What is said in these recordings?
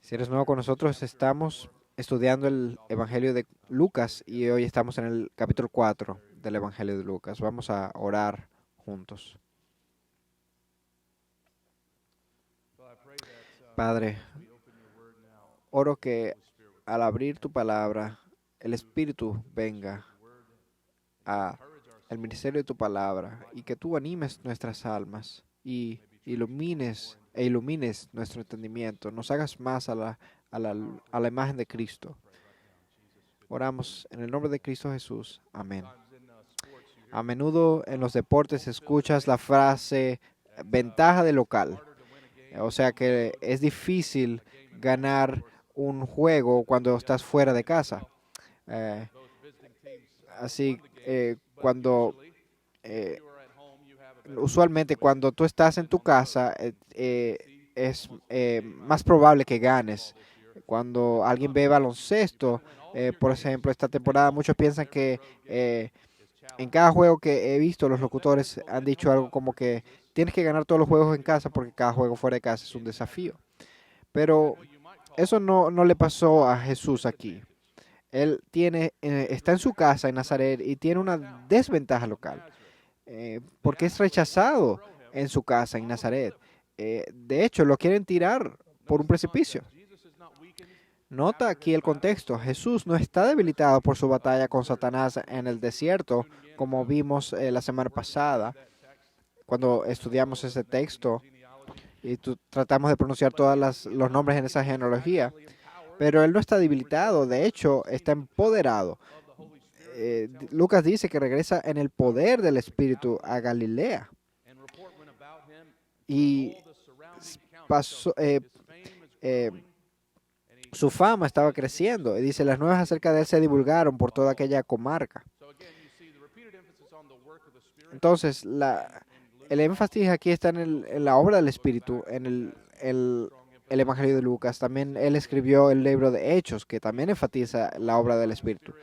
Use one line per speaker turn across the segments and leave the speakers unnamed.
Si eres nuevo con nosotros, estamos estudiando el Evangelio de Lucas y hoy estamos en el capítulo 4 del Evangelio de Lucas. Vamos a orar juntos. Padre, oro que al abrir tu palabra, el Espíritu venga al ministerio de tu palabra y que tú animes nuestras almas y ilumines nuestro entendimiento, nos hagas más a la imagen de Cristo. Oramos en el nombre de Cristo Jesús. Amén. A menudo en los deportes escuchas la frase ventaja de local. O sea que es difícil ganar un juego cuando estás fuera de casa. Usualmente cuando tú estás en tu casa es más probable que ganes. Cuando alguien ve baloncesto, por ejemplo, esta temporada, muchos piensan que en cada juego que he visto, los locutores han dicho algo como que tienes que ganar todos los juegos en casa porque cada juego fuera de casa es un desafío. Pero eso no le pasó a Jesús aquí. Él está en su casa en Nazaret y tiene una desventaja local porque es rechazado en su casa en Nazaret. De hecho, lo quieren tirar por un precipicio. Nota aquí el contexto. Jesús no está debilitado por su batalla con Satanás en el desierto, como vimos la semana pasada, cuando estudiamos ese texto y tratamos de pronunciar todos los nombres en esa genealogía. Pero él no está debilitado, de hecho, está empoderado. Lucas dice que regresa en el poder del Espíritu a Galilea. Y su fama estaba creciendo. Y dice, las nuevas acerca de él se divulgaron por toda aquella comarca. Entonces, el énfasis aquí está en la obra del Espíritu, en el Evangelio de Lucas. También él escribió el libro de Hechos, que también enfatiza la obra del Espíritu.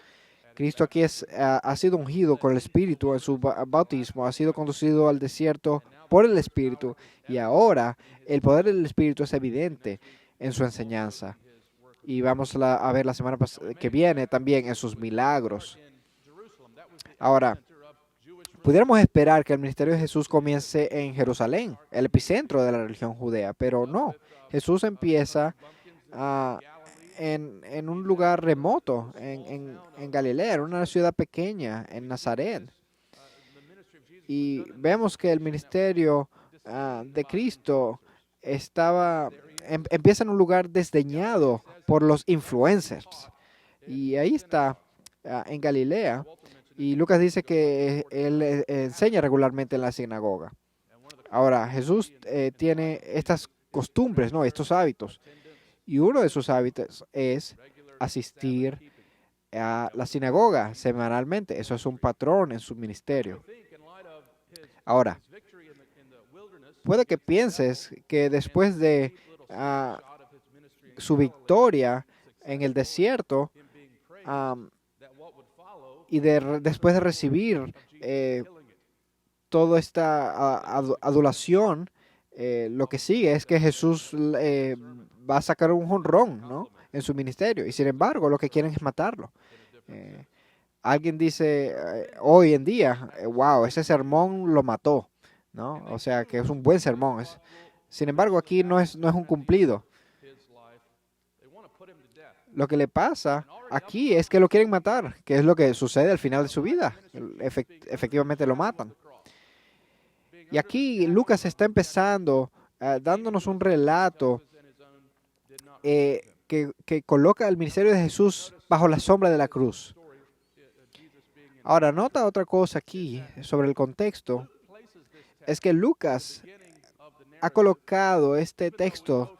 Cristo aquí ha sido ungido con el Espíritu en su bautismo, ha sido conducido al desierto por el Espíritu y ahora el poder del Espíritu es evidente en su enseñanza. Y vamos a ver la semana que viene también en sus milagros. Ahora, pudiéramos esperar que el ministerio de Jesús comience en Jerusalén, el epicentro de la religión judea, pero no. Jesús empieza en un lugar remoto, en Galilea, en una ciudad pequeña, en Nazaret. Y vemos que el ministerio de Cristo empieza en un lugar desdeñado por los influencers. Y ahí está, en Galilea. Y Lucas dice que él enseña regularmente en la sinagoga. Ahora, Jesús tiene estas costumbres, ¿no? Estos hábitos. Y uno de sus hábitos es asistir a la sinagoga semanalmente. Eso es un patrón en su ministerio. Ahora, puede que pienses que después de su victoria en el desierto y después de recibir toda esta adulación, lo que sigue es que Jesús va a sacar un jonrón, ¿no?, en su ministerio. Y sin embargo, lo que quieren es matarlo. Alguien dice hoy en día, wow, ese sermón lo mató, ¿no? O sea, que es un buen sermón. Sin embargo, aquí no es un cumplido. Lo que le pasa aquí es que lo quieren matar, que es lo que sucede al final de su vida. Efectivamente lo matan. Y aquí Lucas está empezando dándonos un relato que coloca el ministerio de Jesús bajo la sombra de la cruz. Ahora, nota otra cosa aquí sobre el contexto. Es que Lucas ha colocado este texto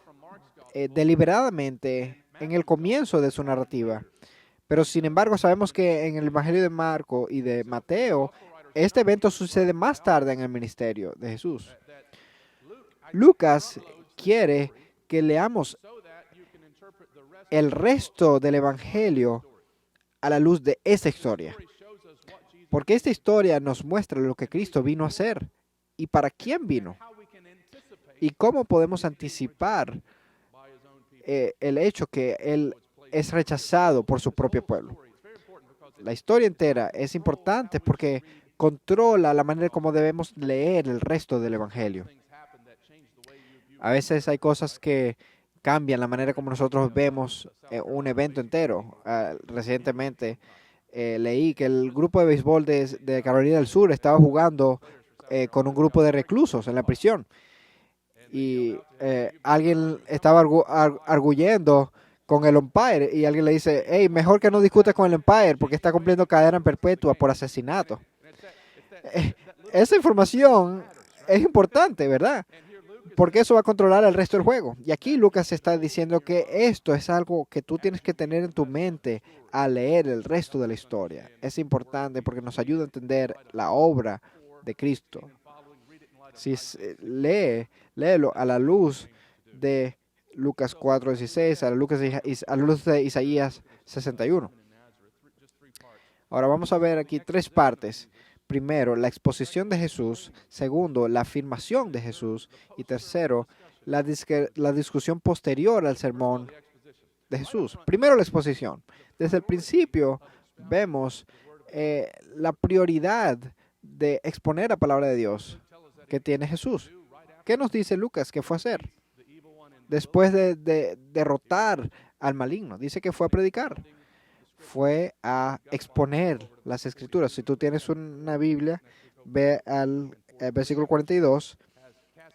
deliberadamente en el comienzo de su narrativa. Pero sin embargo sabemos que en el Evangelio de Marco y de Mateo, este evento sucede más tarde en el ministerio de Jesús. Lucas quiere que leamos el resto del Evangelio a la luz de esta historia. Porque esta historia nos muestra lo que Cristo vino a hacer y para quién vino. y cómo podemos anticipar el hecho que Él es rechazado por su propio pueblo. La historia entera es importante porque controla la manera como debemos leer el resto del Evangelio. A veces hay cosas que cambian la manera como nosotros vemos un evento entero. Recientemente leí que el grupo de béisbol de Carolina del Sur estaba jugando con un grupo de reclusos en la prisión. Y alguien estaba arguyendo con el umpire y alguien le dice, hey, mejor que no discute con el umpire porque está cumpliendo cadena perpetua por asesinato. Esa información es importante, ¿verdad? Porque eso va a controlar el resto del juego. Y aquí Lucas está diciendo que esto es algo que tú tienes que tener en tu mente al leer el resto de la historia. Es importante porque nos ayuda a entender la obra de Cristo. Si léelo a la luz de Lucas 4:16, a la luz de Isaías 61. Ahora vamos a ver aquí tres partes. Primero, la exposición de Jesús. Segundo, la afirmación de Jesús. Y tercero, la discusión posterior al sermón de Jesús. Primero, la exposición. Desde el principio vemos la prioridad de exponer la palabra de Dios que tiene Jesús. ¿Qué nos dice Lucas que fue a hacer? Después de derrotar al maligno, dice que fue a predicar. Fue a exponer las escrituras. Si tú tienes una Biblia, ve al versículo 42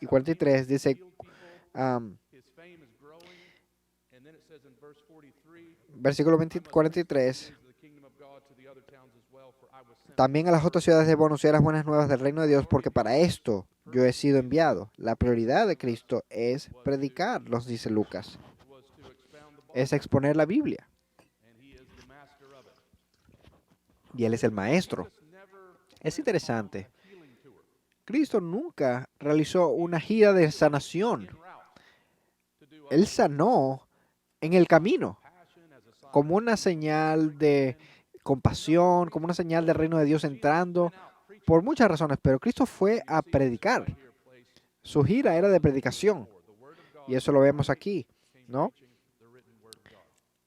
y 43, dice, versículo 43, también a las otras ciudades debo anunciar las buenas nuevas del reino de Dios, porque para esto yo he sido enviado. La prioridad de Cristo es predicar, nos dice Lucas. Es exponer la Biblia. Y Él es el maestro. Es interesante. Cristo nunca realizó una gira de sanación. Él sanó en el camino, como una señal de compasión, como una señal del reino de Dios entrando, por muchas razones, pero Cristo fue a predicar. Su gira era de predicación, y eso lo vemos aquí, ¿no?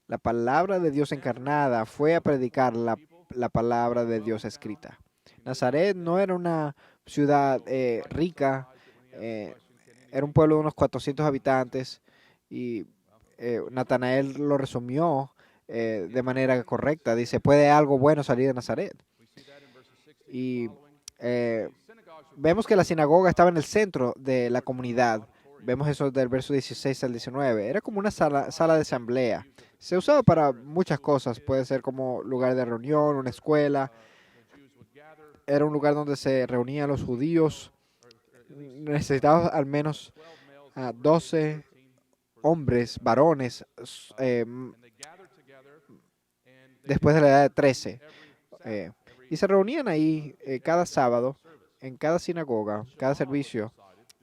La palabra de Dios encarnada fue a predicar la palabra de Dios escrita. Nazaret no era una ciudad rica, era un pueblo de unos 400 habitantes, y Natanael lo resumió de manera correcta. Dice, ¿puede algo bueno salir de Nazaret? Y vemos que la sinagoga estaba en el centro de la comunidad. Vemos eso del verso 16 al 19. Era como una sala de asamblea. Se usaba para muchas cosas. Puede ser como lugar de reunión, una escuela. Era un lugar donde se reunían los judíos. Necesitaba al menos 12 hombres, varones, después de la edad de 13. Y se reunían ahí cada sábado, en cada sinagoga, cada servicio.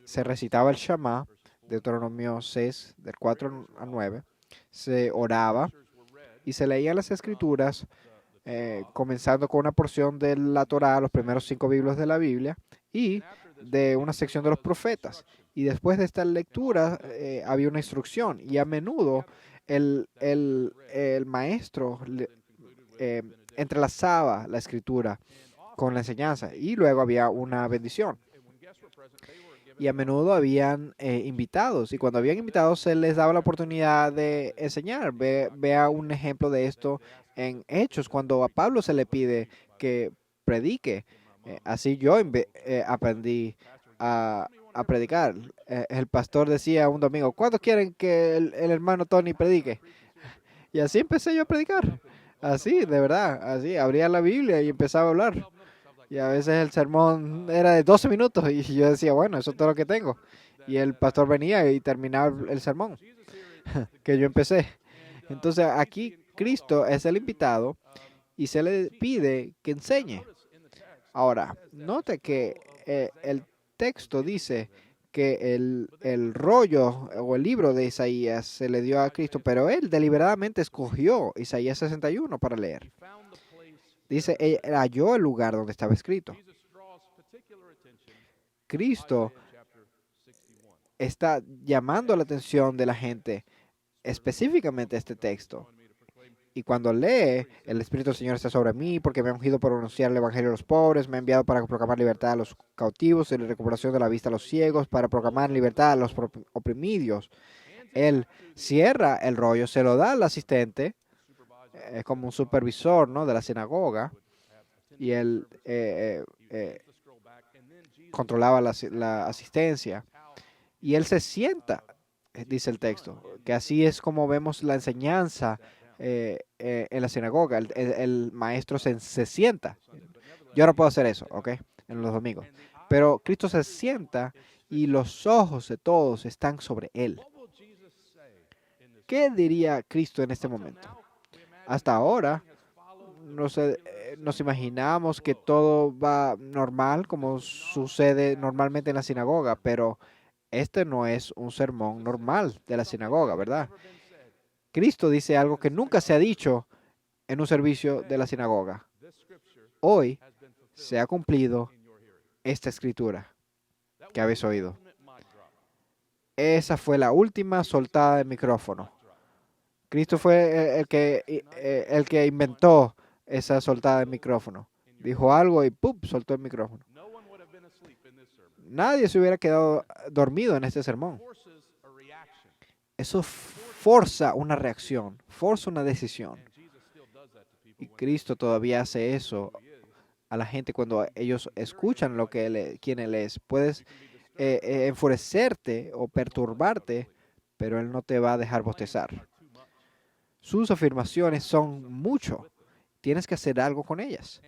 Se recitaba el Shema, Deuteronomio 6, del 4 al 9. Se oraba y se leían las escrituras, comenzando con una porción de la Torá, los primeros 5 libros de la Biblia, y de una sección de los profetas. Y después de esta lectura había una instrucción, y a menudo el maestro entrelazaba la escritura con la enseñanza, y luego había una bendición. Y a menudo habían invitados, y cuando habían invitados se les daba la oportunidad de enseñar. Vea un ejemplo de esto en Hechos, cuando a Pablo se le pide que predique. Así yo aprendí a predicar. El pastor decía un domingo, ¿cuántos quieren que el hermano Tony predique? Y así empecé yo a predicar. Así, de verdad, así, abría la Biblia y empezaba a hablar. Y a veces el sermón era de 12 minutos y yo decía, bueno, eso es todo lo que tengo. Y el pastor venía y terminaba el sermón que yo empecé. Entonces aquí Cristo es el invitado y se le pide que enseñe. Ahora, note que el texto dice que el rollo o el libro de Isaías se le dio a Cristo, pero él deliberadamente escogió Isaías 61 para leer. Dice, él halló el lugar donde estaba escrito. Cristo está llamando la atención de la gente específicamente este texto. Y cuando lee, el Espíritu del Señor está sobre mí porque me ha ungido para anunciar el Evangelio a los pobres, me ha enviado para proclamar libertad a los cautivos y la recuperación de la vista a los ciegos, para proclamar libertad a los oprimidos. Él cierra el rollo, se lo da al asistente, es como un supervisor, ¿no?, de la sinagoga, y él controlaba la asistencia. Y él se sienta, dice el texto, que así es como vemos la enseñanza en la sinagoga. El maestro se sienta. Yo no puedo hacer eso, ¿ok? En los domingos. Pero Cristo se sienta y los ojos de todos están sobre él. ¿Qué diría Cristo en este momento? Hasta ahora nos imaginamos que todo va normal, como sucede normalmente en la sinagoga, pero este no es un sermón normal de la sinagoga, ¿verdad? Cristo dice algo que nunca se ha dicho en un servicio de la sinagoga. Hoy se ha cumplido esta escritura que habéis oído. Esa fue la última soltada de micrófono. Cristo fue el que inventó esa soltada de micrófono. Dijo algo y ¡pum!, soltó el micrófono. Nadie se hubiera quedado dormido en este sermón. Eso forza una reacción, forza una decisión. Y Cristo todavía hace eso a la gente cuando ellos escuchan lo que quién Él es. Puedes enfurecerte o perturbarte, pero Él no te va a dejar bostezar. Sus afirmaciones son mucho. Tienes que hacer algo con ellas.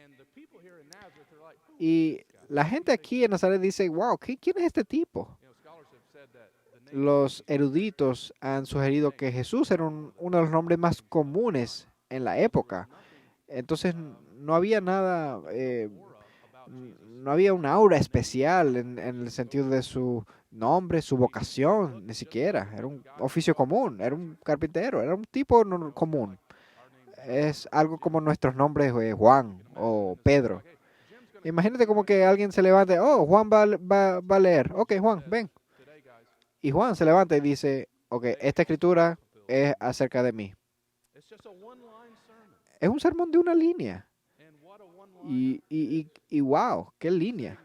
Y la gente aquí en Nazaret dice, wow, ¿quién es este tipo? Los eruditos han sugerido que Jesús era uno de los nombres más comunes en la época. Entonces no había nada, no había un aura especial en el sentido de su nombre, su vocación, ni siquiera. Era un oficio común, era un carpintero, era un tipo común. Es algo como nuestros nombres, Juan o Pedro. Imagínate como que alguien se levante, oh, Juan va a leer. Ok, Juan, ven. Y Juan se levanta y dice, ok, esta escritura es acerca de mí. Es un sermón de una línea. Y wow, qué línea.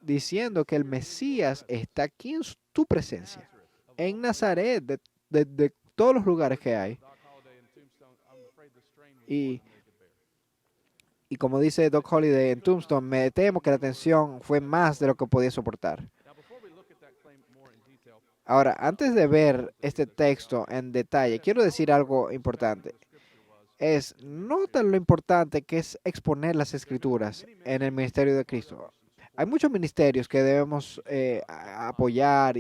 Diciendo que el Mesías está aquí en tu presencia. En Nazaret, de todos los lugares que hay. Y como dice Doc Holliday en Tombstone, me temo que la tensión fue más de lo que podía soportar. Ahora, antes de ver este texto en detalle, quiero decir algo importante. Nota lo importante que es exponer las escrituras en el ministerio de Cristo. Hay muchos ministerios que debemos apoyar,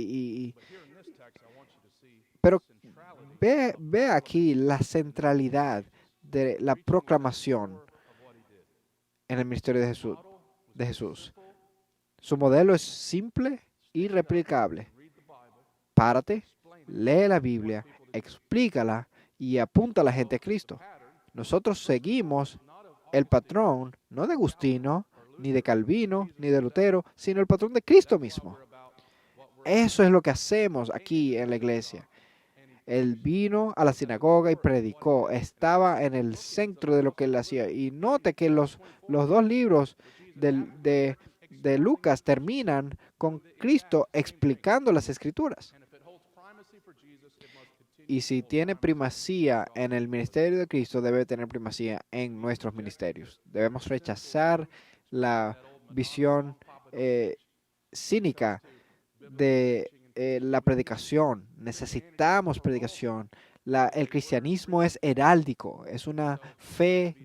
pero ve aquí la centralidad de la proclamación en el ministerio de Jesús. Su modelo es simple y replicable. Párate, lee la Biblia, explícala y apunta a la gente a Cristo. Nosotros seguimos el patrón, no de Agustino, ni de Calvino, ni de Lutero, sino el patrón de Cristo mismo. Eso es lo que hacemos aquí en la iglesia. Él vino a la sinagoga y predicó. Estaba en el centro de lo que él hacía. Y note que los dos libros de Lucas terminan con Cristo explicando las escrituras. Y si tiene primacía en el ministerio de Cristo, debe tener primacía en nuestros ministerios. Debemos rechazar la visión cínica de la predicación. Necesitamos predicación. El cristianismo es heráldico, es una fe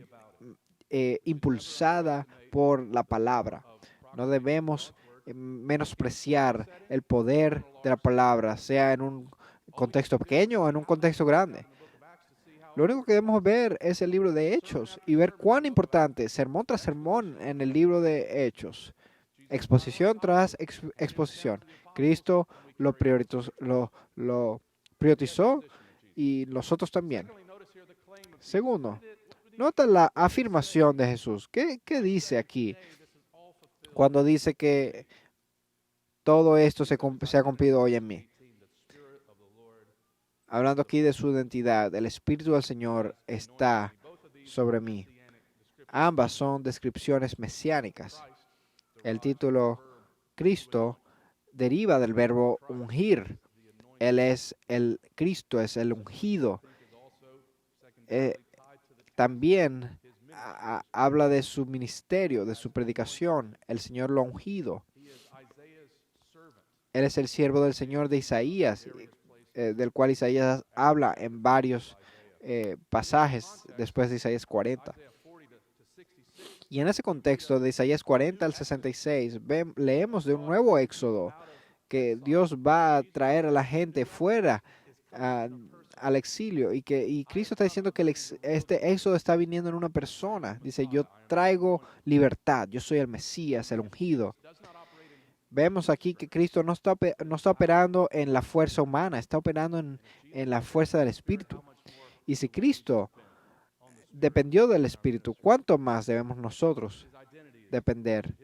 impulsada por la palabra. No debemos menospreciar el poder de la palabra, sea en un contexto pequeño o en un contexto grande. Lo único que debemos ver es el libro de Hechos y ver cuán importante, sermón tras sermón en el libro de Hechos, exposición tras exposición. Cristo lo priorizó y nosotros también. Segundo, nota la afirmación de Jesús. ¿Qué dice aquí cuando dice que todo esto se ha cumplido hoy en mí. Hablando aquí de su identidad, el Espíritu del Señor está sobre mí. Ambas son descripciones mesiánicas. El título Cristo deriva del verbo ungir. Él es el Cristo, es el ungido. También habla de su ministerio, de su predicación. El Señor lo ha ungido. Él es el siervo del Señor de Isaías, del cual Isaías habla en varios pasajes después de Isaías 40. Y en ese contexto de Isaías 40 al 66, leemos de un nuevo éxodo que Dios va a traer a la gente fuera al exilio y Cristo está diciendo que este éxodo está viniendo en una persona. Dice, yo traigo libertad, yo soy el Mesías, el ungido. Vemos aquí que Cristo no está operando en la fuerza humana, está operando en la fuerza del Espíritu. Y si Cristo dependió del Espíritu, ¿cuánto más debemos nosotros depender?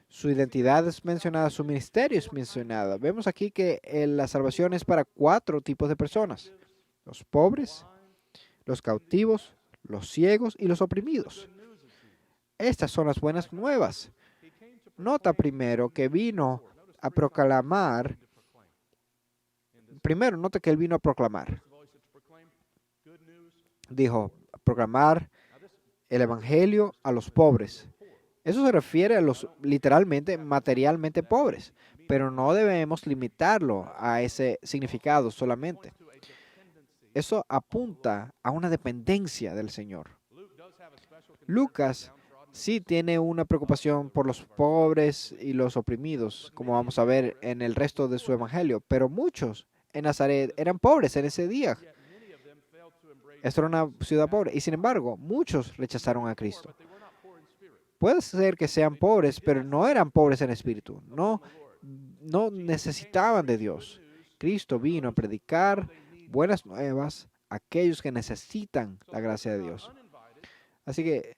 Su identidad es mencionada, su ministerio es mencionado. Vemos aquí que la salvación es para 4 tipos de personas: los pobres, los cautivos, los ciegos y los oprimidos. Estas son las buenas nuevas. Nota primero que vino a proclamar. Primero, nota que él vino a proclamar. Dijo, proclamar el evangelio a los pobres. Eso se refiere a los literalmente, materialmente pobres, pero no debemos limitarlo a ese significado solamente. Eso apunta a una dependencia del Señor. Lucas sí tiene una preocupación por los pobres y los oprimidos, como vamos a ver en el resto de su evangelio, pero muchos en Nazaret eran pobres en ese día. Esto era una ciudad pobre y sin embargo muchos rechazaron a Cristo. Puede ser que sean pobres, pero no eran pobres en espíritu. No necesitaban de Dios. Cristo vino a predicar buenas nuevas a aquellos que necesitan la gracia de Dios. Así que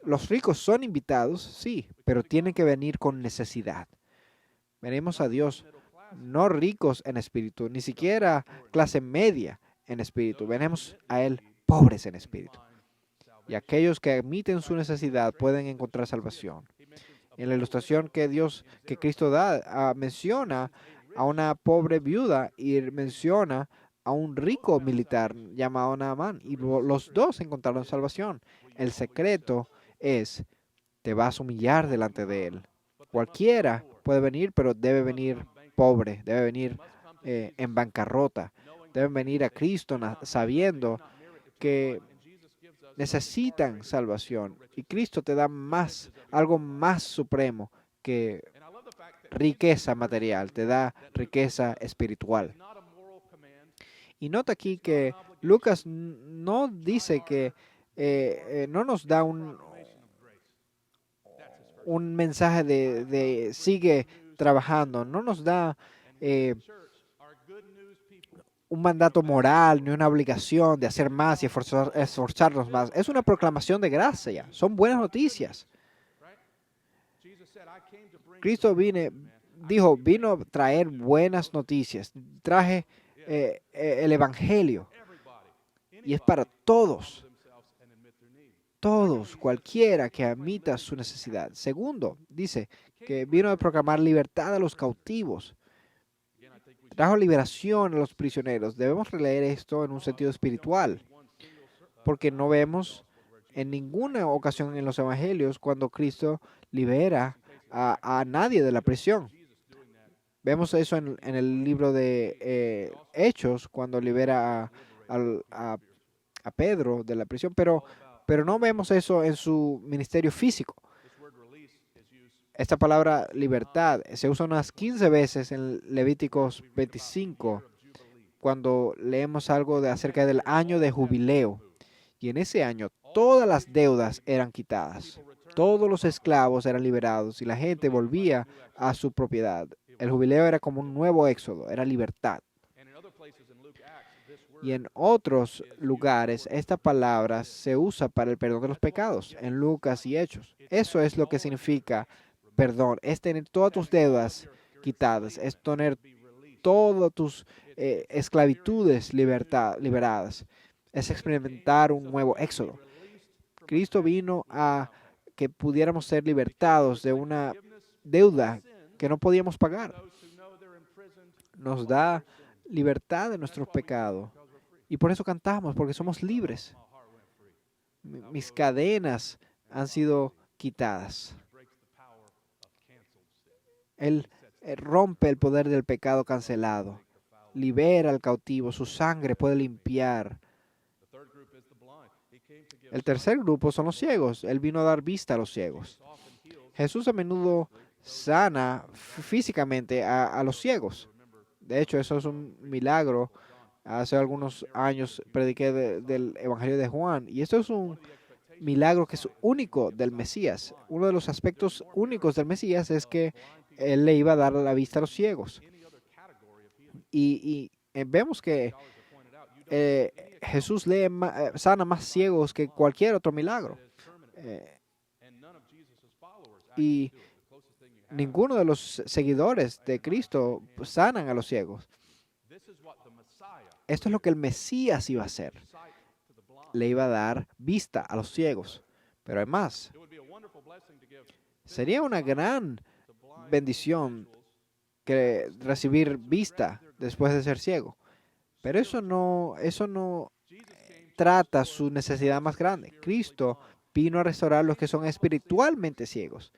los ricos son invitados, sí, pero tienen que venir con necesidad. Venimos a Dios no ricos en espíritu, ni siquiera clase media en espíritu. Venimos a Él pobres en espíritu. Y aquellos que admiten su necesidad pueden encontrar salvación. En la ilustración que Cristo da, menciona a una pobre viuda y menciona a un rico militar llamado Naamán. Y los dos encontraron salvación. El secreto es, te vas a humillar delante de Él. Cualquiera puede venir, pero debe venir pobre, debe venir en bancarrota. Deben venir a Cristo sabiendo que necesitan salvación. Y Cristo te da algo más supremo que riqueza material, te da riqueza espiritual. Y nota aquí que Lucas no dice que no nos da un mensaje de sigue trabajando, no nos da un mandato moral ni una obligación de hacer más y esforzarnos más. Es una proclamación de gracia. Son buenas noticias. Cristo vino a traer buenas noticias. Traje el evangelio. Y es para todos. Todos, cualquiera que admita su necesidad. Segundo, dice que vino a proclamar libertad a los cautivos. Trajo liberación a los prisioneros. Debemos releer esto en un sentido espiritual, porque no vemos en ninguna ocasión en los evangelios cuando Cristo libera a nadie de la prisión. Vemos eso en el libro de Hechos, cuando libera a Pedro de la prisión, pero no vemos eso en su ministerio físico. Esta palabra libertad se usa unas 15 veces en Levíticos 25, cuando leemos algo acerca del año de jubileo. Y en ese año todas las deudas eran quitadas, todos los esclavos eran liberados y la gente volvía a su propiedad. El jubileo era como un nuevo éxodo, era libertad. Y en otros lugares esta palabra se usa para el perdón de los pecados, en Lucas y Hechos. Eso es lo que significa perdón, es tener todas tus deudas quitadas, es tener todas tus esclavitudes liberadas, es experimentar un nuevo éxodo. Cristo vino a que pudiéramos ser libertados de una deuda que no podíamos pagar. Nos da libertad de nuestros pecados. Y por eso cantamos, porque somos libres. Mis cadenas han sido quitadas. Él rompe el poder del pecado cancelado. Libera al cautivo. Su sangre puede limpiar. El tercer grupo son los ciegos. Él vino a dar vista a los ciegos. Jesús a menudo sana físicamente a los ciegos. De hecho, eso es un milagro. Hace algunos años prediqué del Evangelio de Juan. Y esto es un milagro que es único del Mesías. Uno de los aspectos únicos del Mesías es que Él le iba a dar la vista a los ciegos. Y vemos que Jesús sana más ciegos que cualquier otro milagro. Y ninguno de los seguidores de Cristo sanan a los ciegos. Esto es lo que el Mesías iba a hacer. Le iba a dar vista a los ciegos. Pero además, sería una gran bendición que recibir vista después de ser ciego. Pero eso no trata su necesidad más grande. Cristo vino a restaurar a los que son espiritualmente ciegos.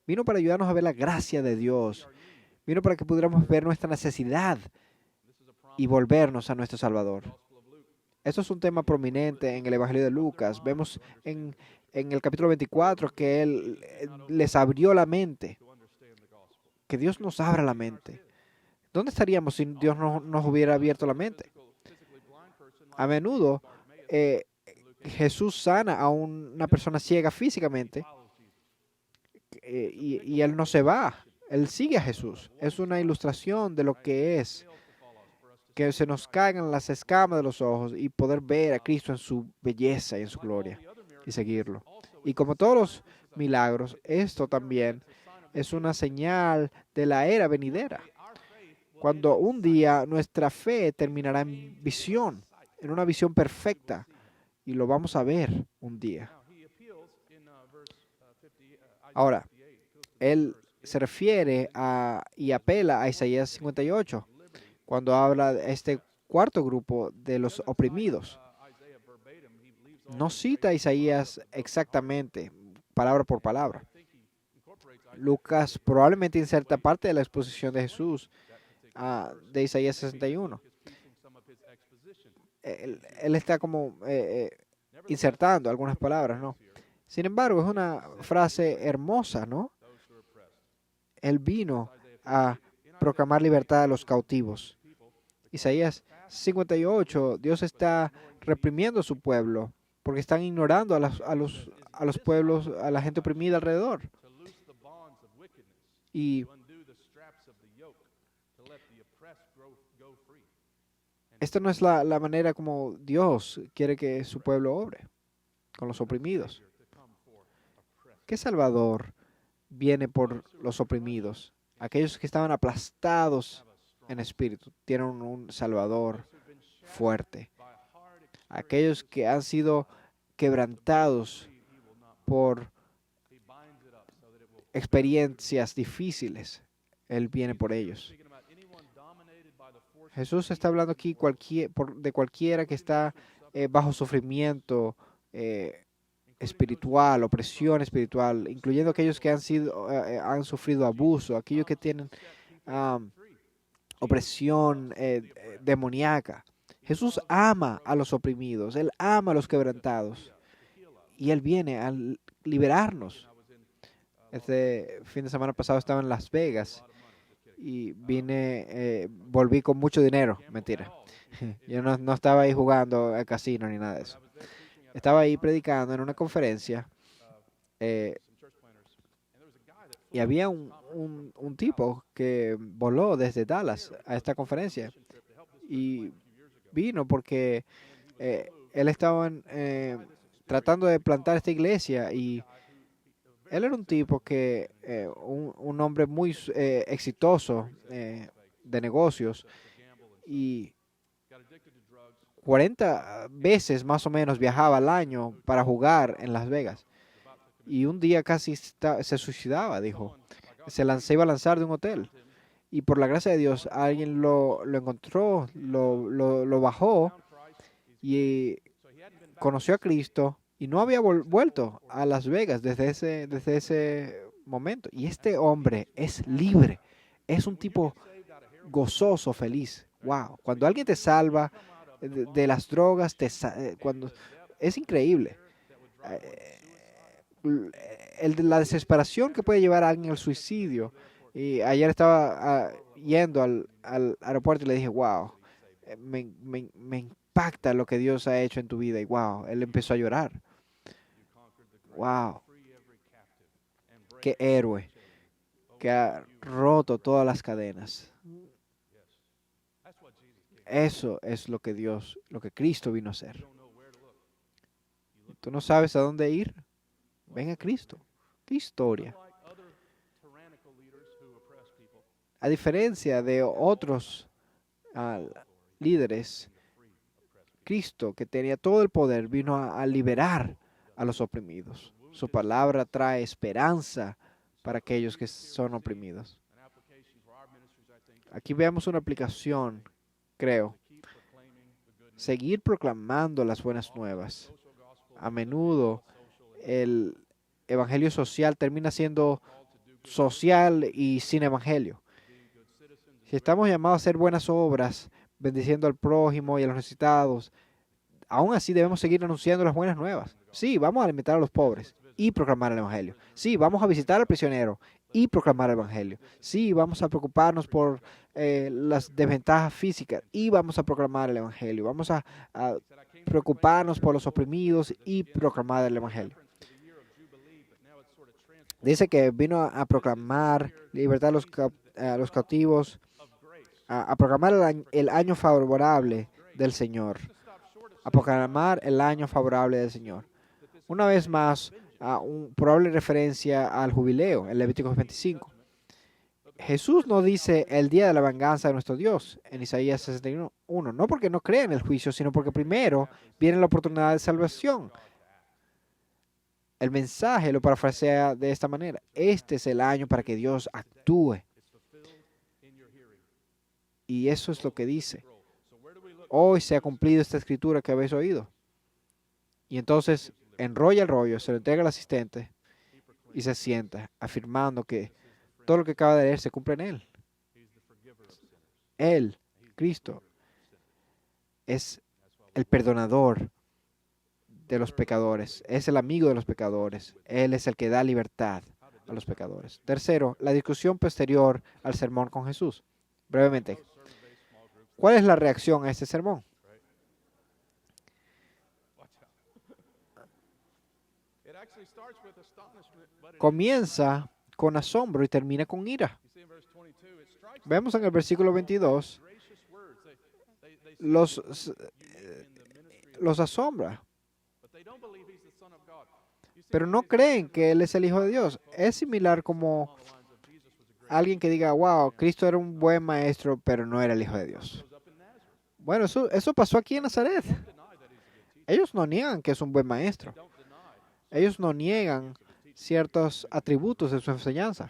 Vino para ayudarnos a ver la gracia de Dios. Vino para que pudiéramos ver nuestra necesidad y volvernos a nuestro Salvador. Esto es un tema prominente en el Evangelio de Lucas. Vemos en el capítulo 24 que Él les abrió la mente. Que Dios nos abra la mente. ¿Dónde estaríamos si Dios no nos hubiera abierto la mente? A menudo Jesús sana a una persona ciega físicamente y Él no se va. Él sigue a Jesús. Es una ilustración de lo que es que se nos caigan las escamas de los ojos y poder ver a Cristo en su belleza y en su gloria y seguirlo. Y como todos los milagros, esto también es una señal de la era venidera. Cuando un día nuestra fe terminará en visión, en una visión perfecta, y lo vamos a ver un día. Ahora, él se refiere y apela a Isaías 58, cuando habla de este cuarto grupo de los oprimidos. No cita a Isaías exactamente, palabra por palabra. Lucas probablemente inserta parte de la exposición de Jesús de Isaías 61. Él está como insertando algunas palabras, ¿no? Sin embargo, es una frase hermosa, ¿no? Él vino a proclamar libertad a los cautivos. Isaías 58, Dios está reprimiendo a su pueblo porque están ignorando a los pueblos, a la gente oprimida alrededor. Y esta no es la manera como Dios quiere que su pueblo obre, con los oprimidos. ¿Qué Salvador viene por los oprimidos? Aquellos que estaban aplastados en espíritu tienen un Salvador fuerte. Aquellos que han sido quebrantados por experiencias difíciles, Él viene por ellos. Jesús está hablando aquí de cualquiera que está bajo sufrimiento espiritual, opresión espiritual, incluyendo aquellos que han sufrido abuso, aquellos que tienen opresión demoníaca. Jesús ama a los oprimidos, Él ama a los quebrantados y Él viene a liberarnos. Este fin de semana pasado estaba en Las Vegas y volví con mucho dinero. Mentira. Yo no estaba ahí jugando al casino ni nada de eso. Estaba ahí predicando en una conferencia y había un tipo que voló desde Dallas a esta conferencia y vino porque él estaba tratando de plantar esta iglesia y Él era un tipo que, un hombre muy exitoso de negocios y 40 veces más o menos viajaba al año para jugar en Las Vegas. Y un día casi se suicidaba, dijo. Se iba a lanzar de un hotel. Y por la gracia de Dios, alguien lo encontró, lo bajó y conoció a Cristo y no había vuelto a Las Vegas desde ese momento. Y este hombre es libre, es un tipo gozoso, feliz. Wow, cuando alguien te salva de las drogas, cuando es increíble. Eh, la desesperación que puede llevar a alguien al suicidio. Y ayer estaba yendo al aeropuerto y le dije, wow, me impacta lo que Dios ha hecho en tu vida. Y wow, él empezó a llorar. Wow, qué héroe que ha roto todas las cadenas. Eso es lo que Cristo vino a hacer. ¿Tú no sabes a dónde ir? Ven a Cristo. ¿Qué historia? A diferencia de otros ah, líderes, Cristo, que tenía todo el poder, vino a liberar a los oprimidos. Su palabra trae esperanza para aquellos que son oprimidos. Aquí veamos una aplicación, creo. Seguir proclamando las buenas nuevas. A menudo el evangelio social termina siendo social y sin evangelio. Si estamos llamados a hacer buenas obras, bendiciendo al prójimo y a los necesitados, aún así debemos seguir anunciando las buenas nuevas. Sí, vamos a alimentar a los pobres y proclamar el evangelio. Sí, vamos a visitar al prisionero y proclamar el evangelio. Sí, vamos a preocuparnos por las desventajas físicas y vamos a proclamar el evangelio. Vamos a preocuparnos por los oprimidos y proclamar el evangelio. Dice que vino a proclamar libertad a los cautivos, a proclamar el año favorable del Señor, a proclamar el año favorable del Señor. Una vez más, a una probable referencia al jubileo, en Levítico 25. Jesús no dice el día de la venganza de nuestro Dios en Isaías 61, no porque no cree en el juicio, sino porque primero viene la oportunidad de salvación. El mensaje lo parafrasea de esta manera: este es el año para que Dios actúe. Y eso es lo que dice. Hoy se ha cumplido esta escritura que habéis oído. Y entonces enrolla el rollo, se lo entrega al asistente y se sienta, afirmando que todo lo que acaba de leer se cumple en él. Él, Cristo, es el perdonador de los pecadores, es el amigo de los pecadores, Él es el que da libertad a los pecadores. Tercero, la discusión posterior al sermón con Jesús. Brevemente, ¿cuál es la reacción a este sermón? Comienza con asombro y termina con ira. Vemos en el versículo 22, los asombra, pero no creen que Él es el Hijo de Dios. Es similar como alguien que diga, wow, Cristo era un buen maestro, pero no era el Hijo de Dios. Bueno, eso pasó aquí en Nazaret. Ellos no niegan que es un buen maestro. Ellos no niegan ciertos atributos de su enseñanza.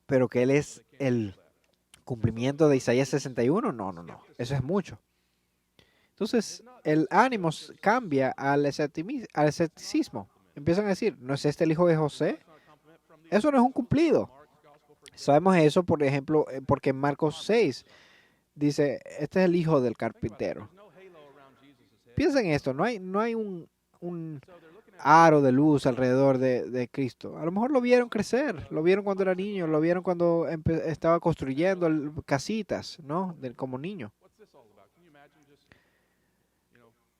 Pero que Él es el cumplimiento de Isaías 61, no. Eso es mucho. Entonces, el ánimo cambia al escepticismo. Empiezan a decir, ¿no es este el hijo de José? Eso no es un cumplido. Sabemos eso, por ejemplo, porque en Marcos 6 dice, este es el hijo del carpintero. Piensa en esto, no hay un aro de luz alrededor de Cristo. A lo mejor lo vieron crecer, lo vieron cuando era niño, lo vieron cuando estaba construyendo casitas, ¿no? Como niño.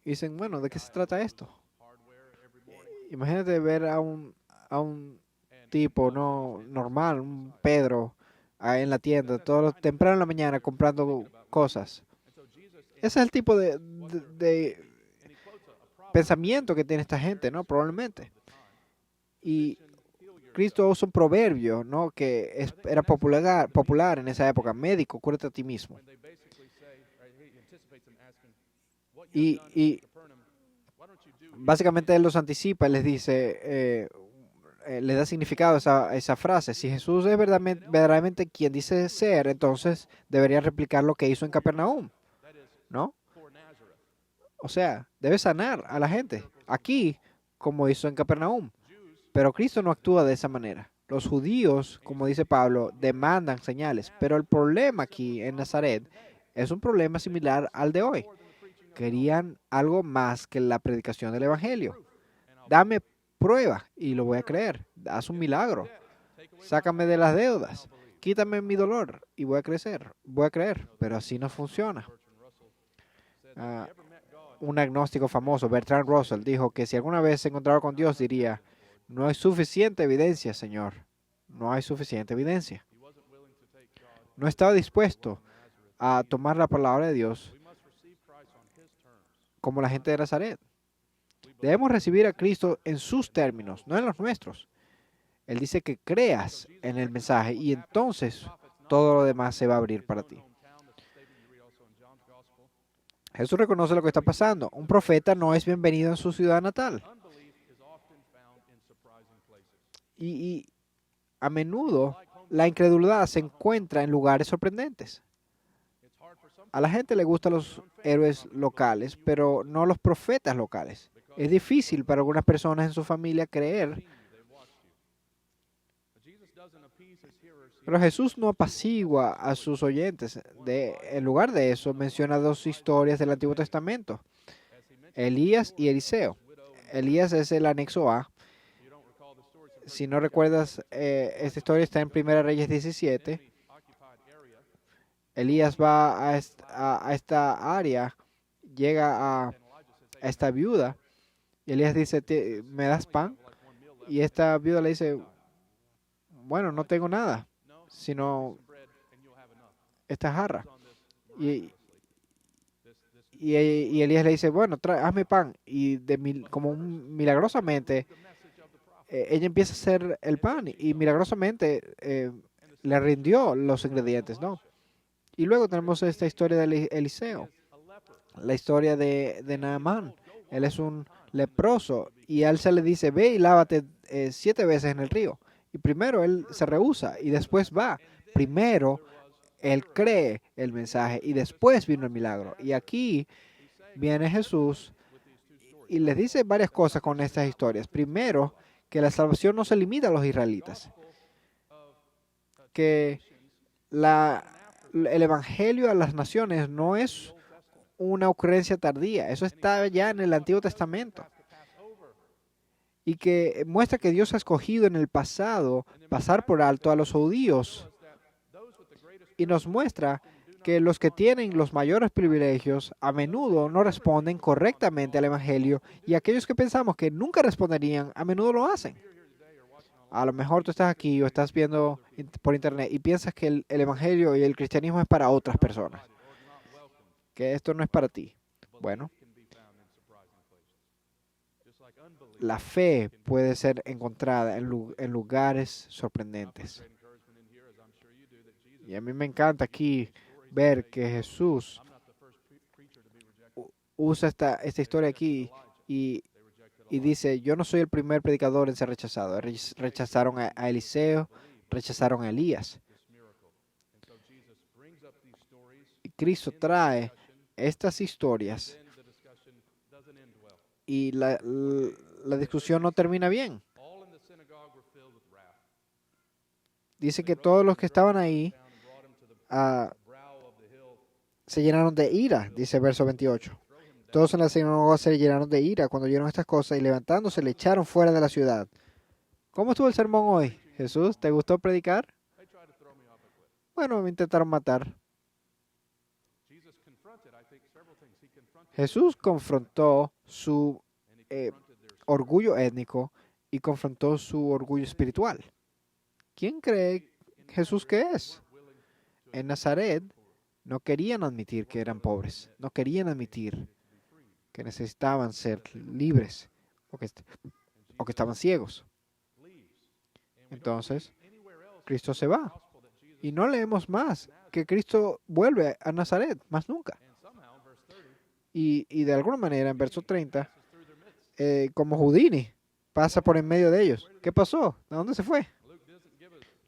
Y dicen, bueno, ¿de qué se trata esto? Imagínate ver a un tipo no normal, un Pedro, ahí en la tienda, temprano en la mañana comprando cosas. Ese es el tipo de pensamiento que tiene esta gente, ¿no? Probablemente. Y Cristo usa un proverbio, ¿no? Que era popular en esa época. Médico, cúrate a ti mismo. Y básicamente él los anticipa, les dice, le da significado a esa frase. Si Jesús es verdaderamente quien dice ser, entonces debería replicar lo que hizo en Capernaum, ¿no? O sea, debe sanar a la gente aquí, como hizo en Capernaum. Pero Cristo no actúa de esa manera. Los judíos, como dice Pablo, demandan señales. Pero el problema aquí en Nazaret es un problema similar al de hoy. Querían algo más que la predicación del Evangelio. Dame prueba y lo voy a creer. Haz un milagro. Sácame de las deudas. Quítame mi dolor y voy a crecer. Voy a creer. Pero así no funciona. Ah, un agnóstico famoso, Bertrand Russell, dijo que si alguna vez se encontraba con Dios, diría, no hay suficiente evidencia, Señor. No hay suficiente evidencia. No estaba dispuesto a tomar la palabra de Dios como la gente de Nazaret. Debemos recibir a Cristo en sus términos, no en los nuestros. Él dice que creas en el mensaje y entonces todo lo demás se va a abrir para ti. Jesús reconoce lo que está pasando. Un profeta no es bienvenido en su ciudad natal. Y a menudo la incredulidad se encuentra en lugares sorprendentes. A la gente le gustan los héroes locales, pero no los profetas locales. Es difícil para algunas personas en su familia creer. Pero Jesús no apacigua a sus oyentes. En lugar de eso, menciona dos historias del Antiguo Testamento: Elías y Eliseo. Elías es el anexo A. Si no recuerdas, esta historia está en Primera Reyes 17. Elías va a esta área, llega a esta viuda, y Elías dice, ¿me das pan? Y esta viuda le dice, bueno, no tengo nada, sino esta jarra. Y Elías le dice, bueno, hazme pan. Y como milagrosamente, ella empieza a hacer el pan y milagrosamente le rindió los ingredientes, ¿no? Y luego tenemos esta historia de Eliseo, la historia de Naamán. Él es un leproso y a él se le dice, ve y lávate 7 veces en el río. Y primero él se rehúsa y después va. Primero él cree el mensaje y después vino el milagro. Y aquí viene Jesús y les dice varias cosas con estas historias. Primero, que la salvación no se limita a los israelitas. Que el evangelio a las naciones no es una ocurrencia tardía. Eso está ya en el Antiguo Testamento. Y que muestra que Dios ha escogido en el pasado pasar por alto a los judíos. Y nos muestra que los que tienen los mayores privilegios a menudo no responden correctamente al Evangelio y aquellos que pensamos que nunca responderían, a menudo lo hacen. A lo mejor tú estás aquí o estás viendo por internet y piensas que el Evangelio y el cristianismo es para otras personas, que esto no es para ti. Bueno, la fe puede ser encontrada en lugares sorprendentes. Y a mí me encanta aquí ver que Jesús usa esta historia aquí y dice, yo no soy el primer predicador en ser rechazado. Rechazaron a Eliseo, rechazaron a Elías. Y Cristo trae estas historias y la discusión no termina bien. Dice que todos los que estaban ahí se llenaron de ira, dice el verso 28. Todos en la sinagoga se llenaron de ira cuando oyeron estas cosas y levantándose le echaron fuera de la ciudad. ¿Cómo estuvo el sermón hoy, Jesús? ¿Te gustó predicar? Bueno, me intentaron matar. Jesús confrontó su orgullo étnico y confrontó su orgullo espiritual. ¿Quién cree Jesús que es? En Nazaret no querían admitir que eran pobres, no querían admitir que necesitaban ser libres o que estaban ciegos. Entonces, Cristo se va y no leemos más que Cristo vuelve a Nazaret, más nunca. Y de alguna manera, en verso 30, como Houdini, pasa por en medio de ellos. ¿Qué pasó? ¿De dónde se fue?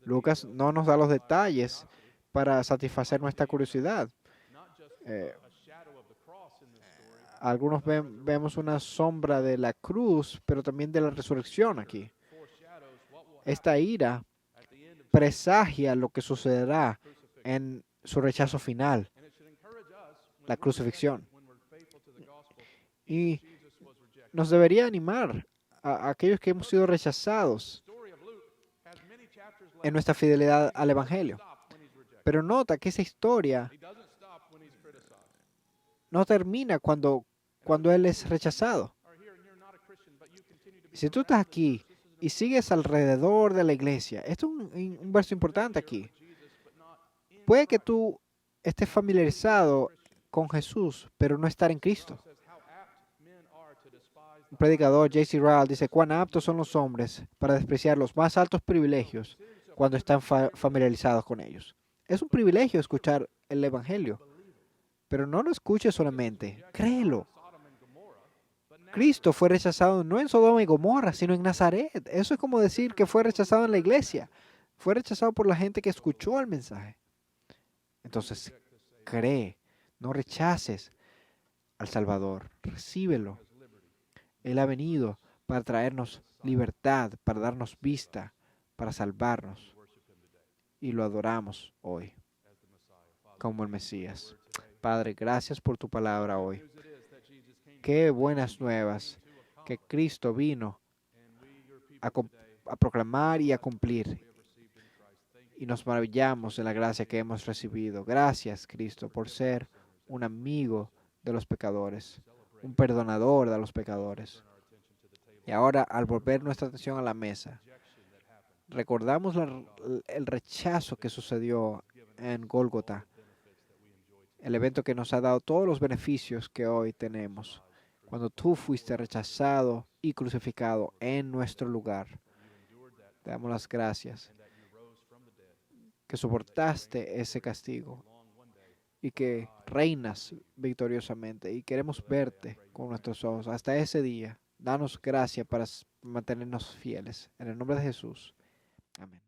Lucas no nos da los detalles para satisfacer nuestra curiosidad. Eh, Algunos vemos una sombra de la cruz, pero también de la resurrección aquí. Esta ira presagia lo que sucederá en su rechazo final, la crucifixión. Y nos debería animar a aquellos que hemos sido rechazados en nuestra fidelidad al Evangelio. Pero nota que esa historia no termina cuando Él es rechazado. Si tú estás aquí y sigues alrededor de la iglesia, esto es un verso importante aquí. Puede que tú estés familiarizado con Jesús, pero no estar en Cristo. Un predicador, J.C. Ryle, dice: cuán aptos son los hombres para despreciar los más altos privilegios cuando están familiarizados con ellos. Es un privilegio escuchar el Evangelio, pero no lo escuches solamente, créelo. Cristo fue rechazado no en Sodoma y Gomorra, sino en Nazaret. Eso es como decir que fue rechazado en la iglesia. Fue rechazado por la gente que escuchó el mensaje. Entonces, cree, no rechaces al Salvador, recíbelo. Él ha venido para traernos libertad, para darnos vista, para salvarnos. Y lo adoramos hoy como el Mesías. Padre, gracias por tu palabra hoy. Qué buenas nuevas que Cristo vino a proclamar y a cumplir. Y nos maravillamos de la gracia que hemos recibido. Gracias, Cristo, por ser un amigo de los pecadores, un perdonador de los pecadores. Y ahora, al volver nuestra atención a la mesa, recordamos el rechazo que sucedió en Gólgota, el evento que nos ha dado todos los beneficios que hoy tenemos, cuando tú fuiste rechazado y crucificado en nuestro lugar. Te damos las gracias que soportaste ese castigo y que reinas victoriosamente, y queremos verte con nuestros ojos hasta ese día. Danos gracia para mantenernos fieles. En el nombre de Jesús. Amén.